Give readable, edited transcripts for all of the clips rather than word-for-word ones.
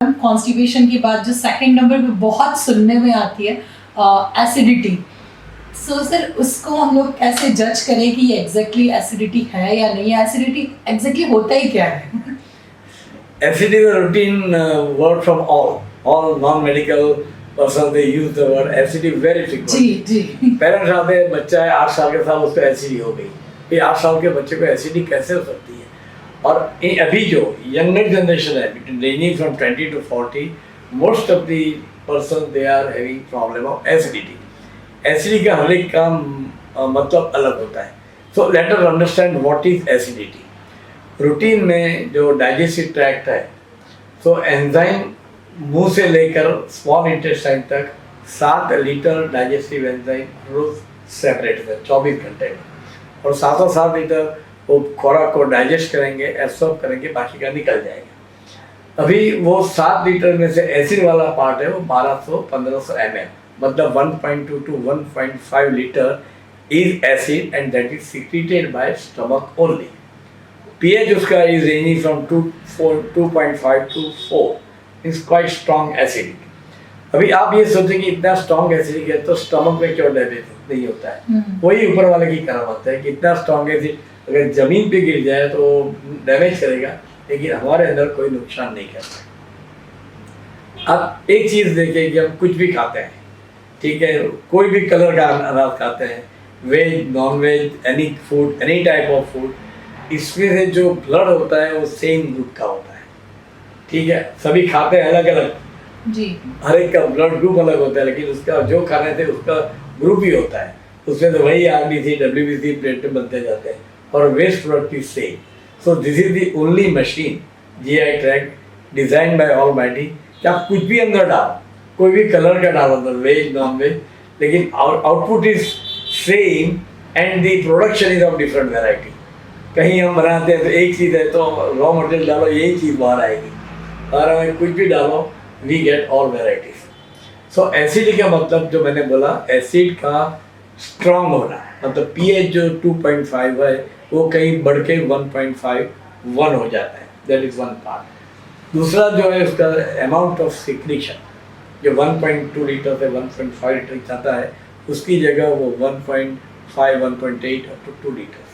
Constipation के बाद जो सेकंड नंबर पे बहुत सुनने में आती है एसिडिटी। सो सर उसको हम लोग कैसे जज करें कि ये एग्जैक्टली एसिडिटी है या नहीं, एसिडिटी एग्जैक्टली होता ही क्या है? Acid is a routine word from all non-medical persons. They use the word acid very frequently. Ji ji. Parents आते हैं, बच्चा है 8 साल के साथ, उसको एसिडी हो गई। ये 8 साल के बच्चे को एसिडी कैसे हो सकती है? और अभी जो यंगर जनरेशन है, ranging from 20 to 40, most of the person they are having problem of acidity. Acidity का हर एक का मतलब अलग होता है। So let us understand what is acidity. Routine में जो डाइजेस्टिव ट्रैक्ट है, तो एंजाइम मुंह से लेकर स्मॉल इंटेस्टाइन तक 7 लीटर डाइजेस्टिव एंजाइम रोज सेपरेट है 24 घंटे में, और 7 लीटर वो खुराक को डाइजेस्ट करेंगे, एब्सॉर्ब करेंगे, बाकी का निकल जाएगा। अभी वो 7 लीटर में से एसिड वाला पार्ट है वो 1200-1500 ml, मतलब 1.2 to 1.5 litre is acid and that is secreted by stomach only. pH उसका is ranging from 2.5 to 4, is quite strong acidic. अभी आप ये सोचें कि इतना स्ट्रॉन्ग एसिडिक है तो स्टमक में क्यों डैमेज नहीं होता है? वही ऊपर वाले की करामत है कि इतना स्ट्रॉन्ग एसिड अगर जमीन पे गिर जाए तो डैमेज करेगा, लेकिन हमारे अंदर कोई नुकसान नहीं करता। अब एक चीज़ देखिए कि हम कुछ भी खाते हैं, ठीक है, कोई भी कलर का अनाज खाते हैं, veg non veg, any food, any type of food, इसमें से जो ब्लड होता है वो सेम ग्रुप का होता है, ठीक है। सभी खाते हैं अलग अलग जी, हर एक का ब्लड ग्रुप अलग होता है, लेकिन उसका जो खाने थे उसका ग्रुप ही होता है। उसमें तो वही RBC, WBC प्लेटलेट बनते जाते हैं और waste product is same. So this is the only machine GI tract design by almighty कि आप कुछ भी अंदर डालो, कोई भी कलर का डालो अंदर, वेज नॉन वेज, लेकिन output is same and the production is of different variety. कहीं हम बनाते हैं तो एक चीज़ है तो रॉ मटेरियल डालो यही चीज़ बाहर आएगी, और हमें कुछ भी डालो we get all varieties. So acid का मतलब जो मैंने बोला, एसिड का स्ट्रॉन्ग होना, मतलब pH जो 2.5 है वो कहीं बढ़ के 1.51 हो जाता है, दैट इज वन पार्ट। दूसरा जो है उसका अमाउंट ऑफ सिक्रीशन, जो 1.2 लीटर से 1.5 लीटर जाता है, उसकी जगह वो 1.5, 1.8 अप टू 2 लीटर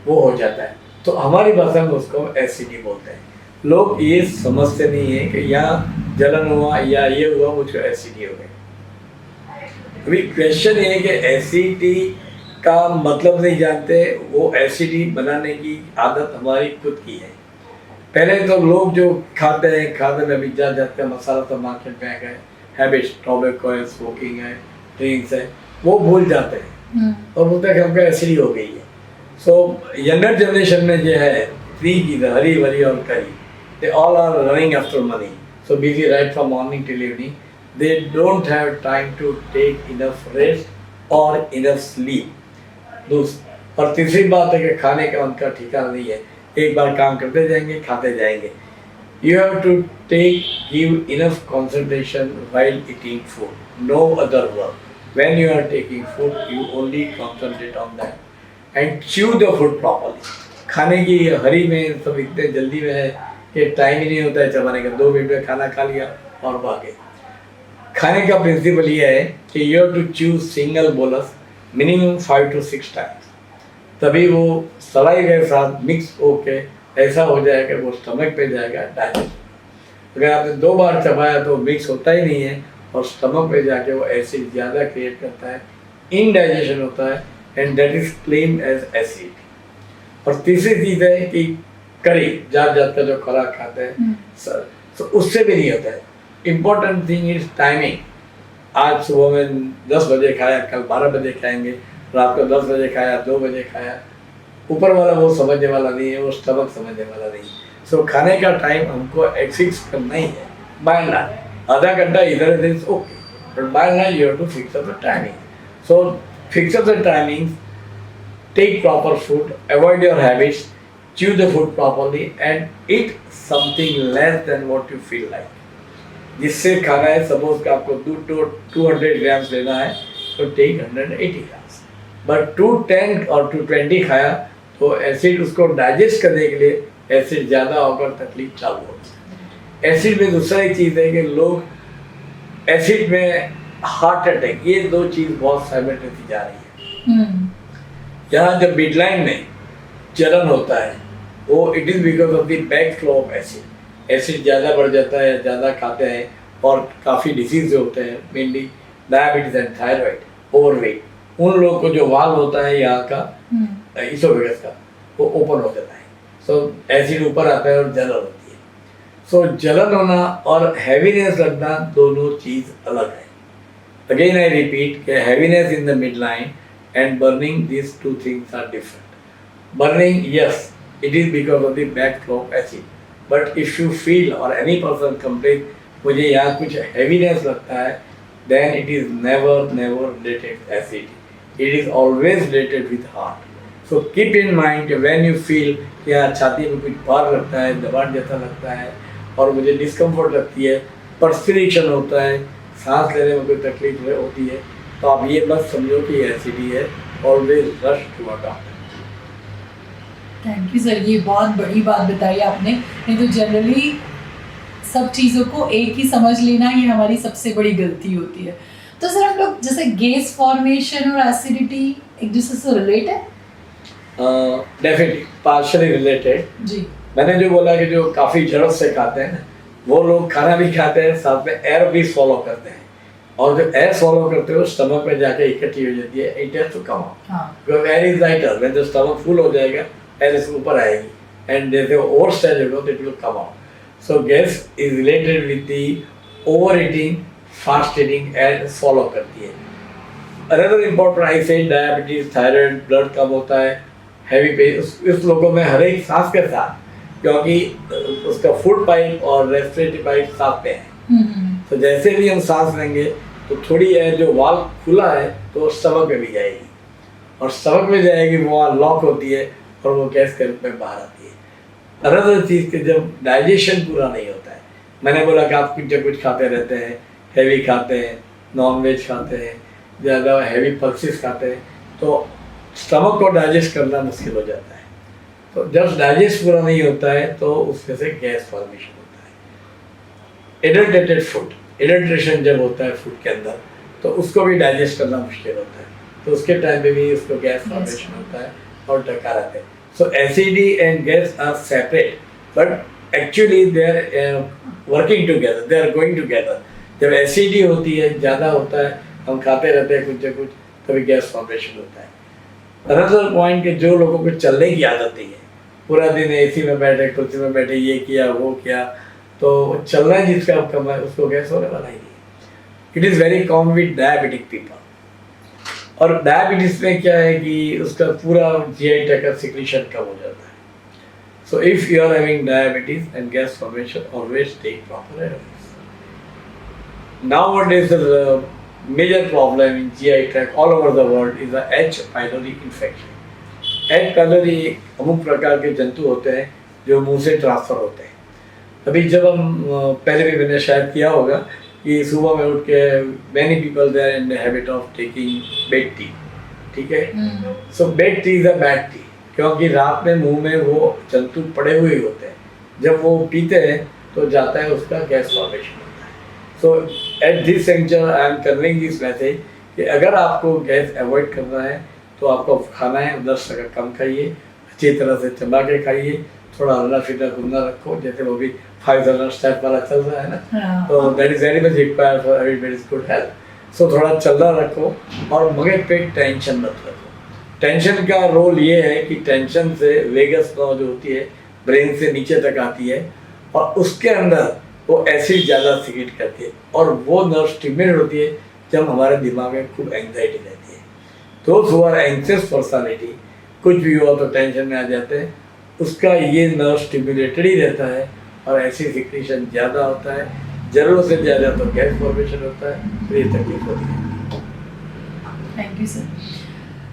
वो हो जाता है। तो हमारी भाषा में उसको एसिडी बोलते हैं। लोग ये समझते नहीं है कि यहाँ जलन हुआ या ये हुआ मुझको एसिडी हो गई। अभी क्वेश्चन ये है कि एसिडी का मतलब नहीं जानते, वो एसिडी बनाने की आदत हमारी खुद की है। पहले तो लोग जो खाते हैं, खाने में भी जाते हैं, मसाला तो मार्केट में आ गए, हैबिट्स, टॉबैको है, स्मोकिंग है, ड्रिंक्स है, वो भूल जाते हैं और बोलते हैं कि हमको एसिडी हो गई है। सो यंगर जनरेशन में जो है 3 चीज़ें, हरी भरी और करी, they all are running after money, so busy right from morning till evening, they don't have time to take enough rest or enough sleep। और तीसरी बात है कि खाने का उनका ठिकाना नहीं है, एक बार काम करते जाएंगे, खाते जाएंगे। You have to give enough concentration while eating food, no other work। When you are taking food, you only concentrate on that and chew the food properly। खाने की हरी में सब इतने जल्दी में है कि टाइम ही नहीं होता है चबाने का, 2 मिनट में खाना खा लिया और भागे। खाने का प्रिंसिपल ये है कि you have to chew single bolus minimum 5 to 6 times, तभी वो सलाई के साथ मिक्स होके ऐसा हो जाएगा वो स्टमक पे जाएगा डाइजेस्ट। अगर आपने 2 बार चबाया तो मिक्स होता ही नहीं है और स्टमक पे जाके वो एसिड ज़्यादा क्रिएट करता है, इनडाइजेशन होता है, and that is claimed as acid. और तीसरी चीज़ है कि करी जात का जो खुराक खाते हैं सर, तो उससे भी नहीं होता है। Important thing is timing. आज सुबह में 10 बजे खाया, कल 12 बजे खाएंगे, रात को 10 बजे खाया, 2 बजे खाया, ऊपर वाला वो समझने वाला नहीं है, वो स्टमक समझने वाला नहीं है। सो खाने का टाइम हमको फिक्स करना ही है, बाय नाइट आधा घंटा इधर is okay, but by night you have to fix up the timing. So fix up the timing, take proper food, avoid your habits, chew the food properly and eat something less than what you feel like। जिससे खाना है, suppose कि आपको 200 grams लेना है तो take 180 grams, but 210 और 220 खाया तो एसिड उसको डाइजेस्ट करने के लिए एसिड ज़्यादा होकर तकलीफ चालू होती है। एसिड में दूसरा एक चीज़ है कि लोग एसिड में हार्ट अटैक, ये दो चीज़ बहुत साइमल्टेनियसली जा रही है। यहाँ जब मिडलाइन में जलन होता है वो it is because of the back flow of acid. Acid ज़्यादा बढ़ जाता है, ज़्यादा खाते हैं और काफ़ी डिसीज होते हैं, mainly diabetes and thyroid, overweight. उन लोगों को जो वाल्व होता है यहाँ का इसोफेगस का वो ओपन हो जाता है, सो एसिड ऊपर आता है और जलन होती है। सो जलन होना और हैवीनेस लगना दोनों चीज़ अलग है। अगेन आई रिपीट कि heaviness in the mid line and burning, these two things are different. Burning, yes, it is because of the backflow of acid, but if you feel or any person complain मुझे यहाँ कुछ heaviness लगता है, then it is never related to acid. It is always related with heart. So keep in mind when you feel कि यहाँ छाती में कुछ भार लगता है, दबाव जैसा लगता है और मुझे डिस्कम्फर्ट लगती है, पर्सपिरेशन होता है, सांस लेने में कोई तकलीफ होती है, तो आप ये मत समझो कि एसिडी है, always rush to a doctor. Thank you sir, ये बहुत बड़ी बात बताई आपने। नहीं तो जनरली सब चीज़ों को एक ही समझ लेना ये हमारी सबसे बड़ी गलती होती है। तो सर हम लोग जैसे गैस फॉर्मेशन और एसिडिटी एक दूसरे से रिलेट है? Definitely partially related. जी, मैंने जो बोला कि जो काफ़ी जरूरत से खाते हैं ना, वो लोग खाना भी खाते हैं, साथ में एयर भी फॉलो करते हैं, और जब एयर फॉलो करते हो स्टमक में जाके इकट्ठी हो जाती है, it has to come out because air is lighter. When the stomach full हो जाएगा एयर इसके ऊपर आएगी एंड जैसे ओवर स्टेज होगा तो it will come out. So gas is related with the over eating, fast eating, air follow करती है। अनदर इम्पोर्टेंट आई से डायबिटीज, थायराइड, ब्लड कम होता है, हैवी पेन इस लोगों में हर एक सांस के साथ, क्योंकि उसका फूड पाइप और रेस्पिरेटरी पाइप साथ में है। तो जैसे भी हम सांस लेंगे तो थोड़ी एयर जो वाल्व खुला है तो स्टमक में भी जाएगी, और स्टमक में जाएगी वो वहाँ लॉक होती है और वो गैस के रूप में बाहर आती है। अनदर चीज़ कि जब डाइजेशन पूरा नहीं होता है, मैंने बोला कि आप कुछ खाते रहते हैं, हैवी खाते हैं, नॉन वेज खाते हैं, ज़्यादा हैवी पल्सेस खाते हैं, तो स्टमक को डाइजेस्ट करना मुश्किल हो जाता है। तो जब डाइजेस्ट पूरा नहीं होता है तो उसमें से गैस फॉर्मेशन होता है। एडल्ट्रेटेड फूड, एडल्ट्रेशन जब होता है फूड के अंदर तो उसको भी डाइजेस्ट करना मुश्किल होता है, तो उसके टाइम पे भी उसको गैस फॉर्मेशन होता है और डकार आते हैं। So acidity and gas are separate but actually they are working together, they are going together. जब एसिडी होती है, ज़्यादा होता है, हम खाते रहते हैं कुछ न कुछ, तभी गैस फॉर्मेशन होता है। अनदर पॉइंट कि जो लोगों को चलने की आदत नहीं है, पूरा दिन एसी में बैठे, कुर्सी में बैठे, ये किया वो किया, तो चलना जिसका कम है उसको गैस होने वाला ही नहीं। It is very common with diabetic people. और डायबिटीज में क्या है कि उसका पूरा जीआई ट्रैक्ट का सिक्रीशन कम हो जाता है। So if you are having diabetes and gas formation, always take proper advice. Nowadays the major problem in GI tract all over the world is the H. pylori infection. H. pylori अमुक प्रकार के जंतु होते हैं जो मुंह से transfer होते हैं। अभी जब हम पहले भी मैंने शायद किया होगा कि सुबह में उठ के many people they are in the habit of taking bed tea, ठीक है? So bed tea is a bad tea, क्योंकि रात में मुंह में वो जंतु पड़े हुए होते हैं, जब वो पीते हैं तो जाता है उसका gas formation. So at this juncture I am conveying this message कि अगर आपको गैस अवॉइड करना है तो आपको खाना है 10% कम खाइए, अच्छी तरह से चबा के खाइए, थोड़ा हल्ला फिरना घूमना रखो, जैसे वो भी 5000 स्टेप वाला चल रहा है ना, तो that is very much required for everybody's good health. So थोड़ा चलना रखो और मगर पे टेंशन मत रखो। टेंशन का रोल ये है कि टेंशन से वेगस नर्व जो होती है ब्रेन से नीचे तक आती है और उसके अंदर वो एसिड ज़्यादा सिक्रेट करती है और वो नर्व स्टिमुलेट होती है जब हमारे दिमाग में खूब एंग्जाइटी रहती है। दोस्त हु आर एंग्जियस पर्सनालिटी, कुछ भी हुआ तो टेंशन में आ जाते हैं, उसका ये नर्व स्टिमुलेटेड ही रहता है और एसिड सिक्रीशन ज़्यादा होता है, ज़रूरत से ज़्यादा तो गैस फॉर्मेशन होता है, तो ये तकलीफ होती है। Thank you sir.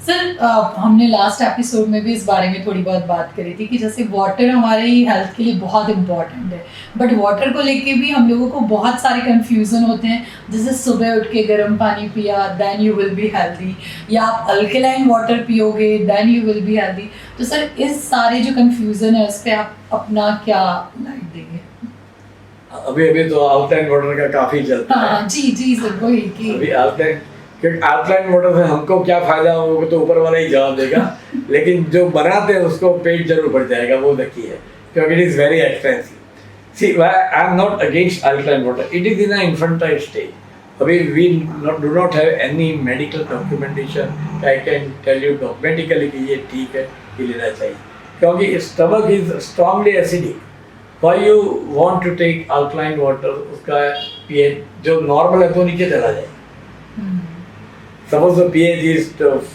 सर हमने लास्ट एपिसोड में भी इस बारे में थोड़ी बहुत बात करी थी कि जैसे वाटर हमारे हेल्थ के लिए बहुत इम्पॉर्टेंट है, बट वाटर को लेके भी हम लोगों को बहुत सारे कंफ्यूजन होते हैं, जैसे सुबह उठ के गर्म पानी पिया then you will be healthy, या आप अल्कलाइन वाटर पियोगे then you will be healthy. तो सर इस सारे जो कंफ्यूजन है उस पर आप अपना क्या लाइट देंगे? अभी अभी तो अल्कलाइन वाटर का काफी चलता है। हाँ जी जी सर, वही कि अभी अल्कलाइन, क्योंकि अल्कलाइन वाटर से हमको क्या फायदा होगा तो ऊपर वाला ही जवाब देगा, लेकिन जो बनाते हैं उसको पेट जरूर बढ़ जाएगा, वो देखिए, क्योंकि it is very expensive. See I am not against alkaline water, it is in infantile stage. अभी we do not have any medical documentation, I can tell you documentically कि ये ठीक है, ये लेना चाहिए, क्योंकि stomach is strongly acidic. Why you want to take alkaline water, उसका pH जो नॉर्मल है तो नीचे चला जाए। Suppose the pH is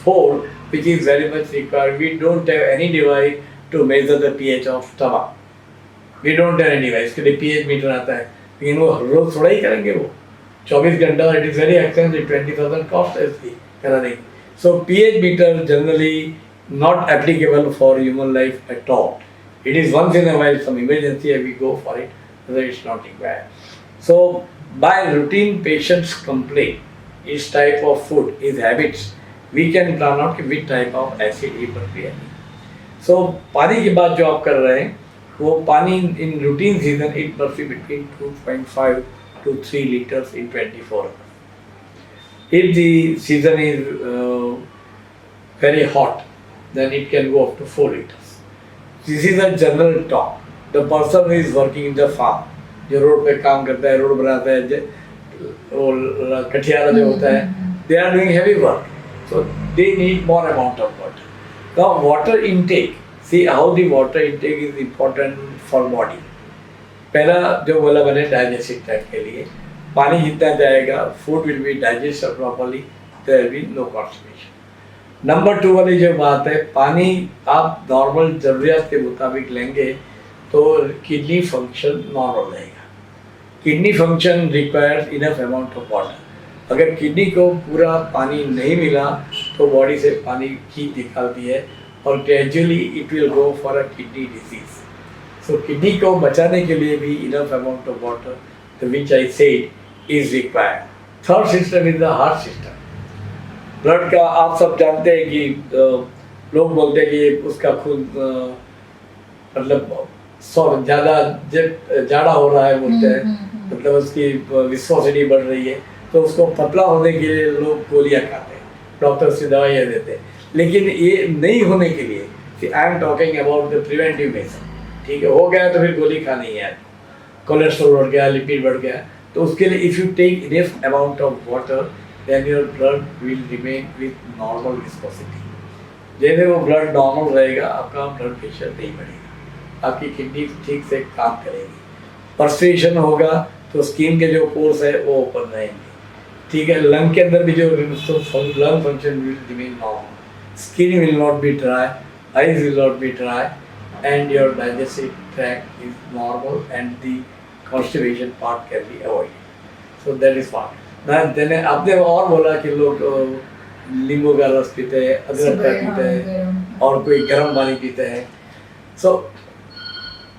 4, which is very much required. We don't have any device to measure the pH of stomach. We don't have any device. के लिए pH metre आता है, लेकिन वो रोज थोड़ा ही करेंगे वो 24 घंटा। It is very expensive, 20,000 cost है इसकी कराने की। So pH meter generally not applicable for human life at all. It is once in a while some emergency and we go for it, whether it's not required. So by routine patients complaint, each type of food, his habits, we can plan out which type of acid he must be having. So पानी की बात जो आप कर रहे हैं, वो पानी in routine season it must be between 2.5 to 3 liters in 24 hours. If the season is very hot, then it can go up to 4 liters. This is a general talk. The person who is working in the farm, जो road पे काम करता है, road बनाता है, वो कठियारा जो होता है, they are doing heavy work, so they need more amount of water. Now water intake, see how the water intake is important for body. पहला जो बोला मैंने डाइजेस्टिव ट्रैक्ट के लिए, पानी जितना जाएगा, food will be digested properly, there will be no constipation. Number 2 वाली जो बात है, पानी आप नॉर्मल ज़रूरियात के मुताबिक लेंगे तो किडनी फंक्शन नॉर्मल रहेगा। Kidney function requires enough amount of water. अगर किडनी को पूरा पानी नहीं मिला तो बॉडी से पानी खींच निकालती है और gradually it will go for a kidney disease. So kidney को बचाने के लिए भी enough amount of water which I said is required. Third system is the heart system. Blood का आप सब जानते हैं कि लोग बोलते हैं कि उसका खून मतलब ज़्यादा जाड़ा हो रहा है बोलते हैं, मतलब उसकी विस्कोसिटी बढ़ रही है, तो उसको पतला होने के लिए लोग गोलियां खाते हैं, डॉक्टर से दवाइयाँ देते हैं। लेकिन ये नहीं होने के लिए I am talking about the preventive measure. ठीक है, हो गया तो फिर गोली खानी है, कोलेस्ट्रॉल बढ़ गया, लिपिड बढ़ गया, तो उसके लिए if you take enough amount of water then your blood will remain with normal viscosity. जैसे वो ब्लड नॉर्मल रहेगा, आपका ब्लड प्रेशर नहीं बढ़ेगा, आपकी किडनी ठीक से काम करेगी, पर्सुएशन होगा तो स्किन के जो पोर्स है वो ओपन रहेंगे। ठीक है, लंग के अंदर भी जो lung function will remain normal, skin will not be dry, eyes will not be dry, and your digestive tract is normal and the constipation part can be avoided. So that is part. मैंने आपने और बोला कि लोग नींबू का रस पीते हैं, अदरक का पीते हैं और कोई गर्म पानी पीते हैं। सो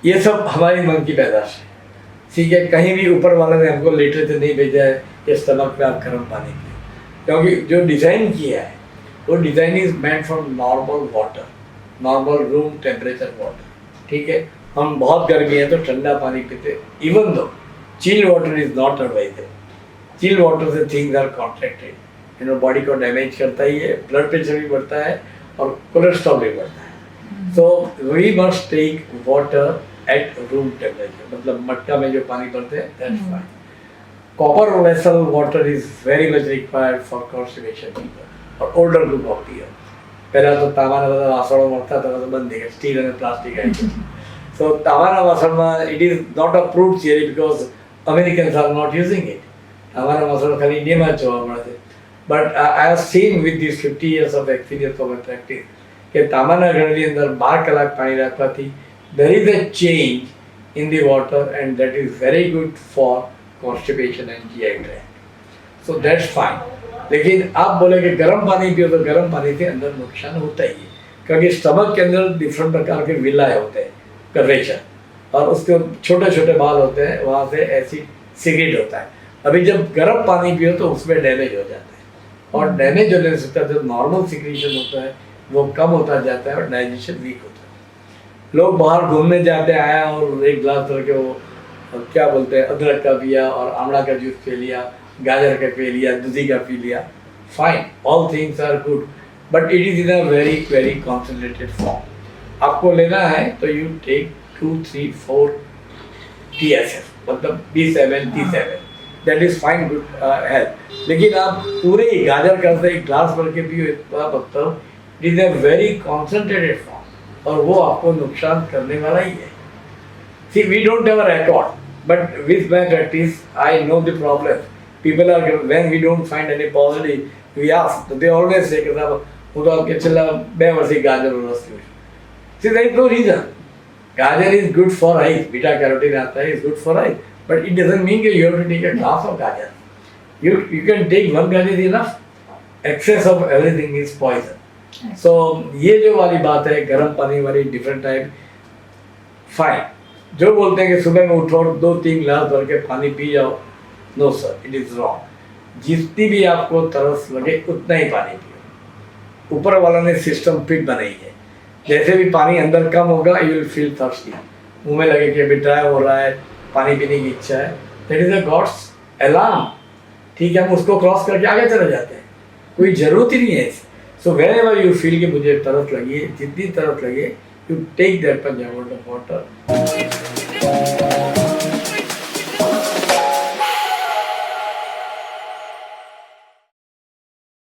ये सब हमारी मन की पैदाश है। ठीक है, कहीं भी ऊपर वाले ने हमको लिटरेचर नहीं भेजा है कि स्टमक पे आप गर्म पानी पिए, क्योंकि जो डिज़ाइन किया है वो design is meant for normal water, normal room temperature water. ठीक है, हम बहुत गर्मी है तो ठंडा पानी पीते, even though chilled water is not advisable. Chilled water से थिंग्स आर कॉन्ट्रैक्टेड, बॉडी को डैमेज करता ही है, ब्लड प्रेशर भी बढ़ता है और कोलेस्ट्रॉल भी बढ़ता है। So we must take water at room temperature, मतलब मटका में जो पानी भरते हैं that's fine. Copper vessel water is very much required for constipation people और ओल्डर ग्रुप ऑफ पीपल। पहला तो तांबाना બધા વાસણો મળતા હતા તો બંધ થઈ ગયા, સ્ટીલ અને પ્લાસ્ટિક આવી ગયું। સો તાંબાના વાસણમાં it is not approved theory because Americans are not using it. हमारा मसला खाली इंडिया में જોવા મળે છે, but I have seen with this 50 years of experience of my practice કે તાંબાના ગળની અંદર 12 કલાક પાણી રાખવાથી there is a change in the water and that is very good for constipation and GI tract, so that's fine। लेकिन आप बोले कि गर्म पानी पियो तो गर्म पानी से अंदर नुकसान होता ही है, क्योंकि स्टमक के अंदर डिफरेंट प्रकार के विलाय होते हैं, कर्वेचर, और उसके छोटे छोटे बाल होते हैं, वहाँ से एसिड सिक्रेट होता है। अभी जब गर्म पानी पियो तो उसमें डैमेज हो जाता है और डैमेज होने से जो नॉर्मल सिक्रीशन होता है वो कम होता जाता है और डाइजेशन वीक होता है। लोग बाहर घूमने जाते आया और एक गिलास भर के वो क्या बोलते हैं, अदरक का पिया और आंवला का जूस पी लिया, गाजर का पी लिया, दूधी का पी लिया, fine, all things are good, but it is in a very very concentrated form. आपको लेना है तो यू टेक 2, 3, 4 TSF, मतलब B7, T7, that is fine, good health. लेकिन आप पूरे गाजर का से एक ग्लास भर के पियो, इतना मतलब it is a very concentrated form, और वो आपको नुकसान करने वाला ही है। See, we don't have a record, but with my practice, I know the problem. People are, when we don't find any positive, we ask, so they always say, "कि साहब, वो तो आपके चला 2 वर्ष ही गाजर और रस PO." See, there is no reason. Gajar is good for eyes. Beta carotene आता है, is good for eyes, but it doesn't mean that you have to take a glass of gajar. You can take 1 gajar is enough. Excess of everything is poison. So ये जो वाली बात है, गर्म पानी वाली डिफरेंट टाइप, फाइन। जो बोलते हैं कि सुबह में उठो 2-3 गिलास भर के पानी पी जाओ, no sir, it is wrong. जितनी भी आपको तरस लगे उतना ही पानी पियो। ऊपर वाला ने सिस्टम फिट बनाई है, जैसे भी पानी अंदर कम होगा यू विल फील थर्स्टी, मुंह में लगे कि अभी ड्राई हो रहा है, पानी पीने की इच्छा है, that is a god's alarm. ठीक है, हम उसको क्रॉस करके आगे चले जाते हैं, कोई ज़रूरत ही नहीं है। So when ever you feel कि मुझे तरस लगी है, जितनी तरस लगे, you take that Punjab water.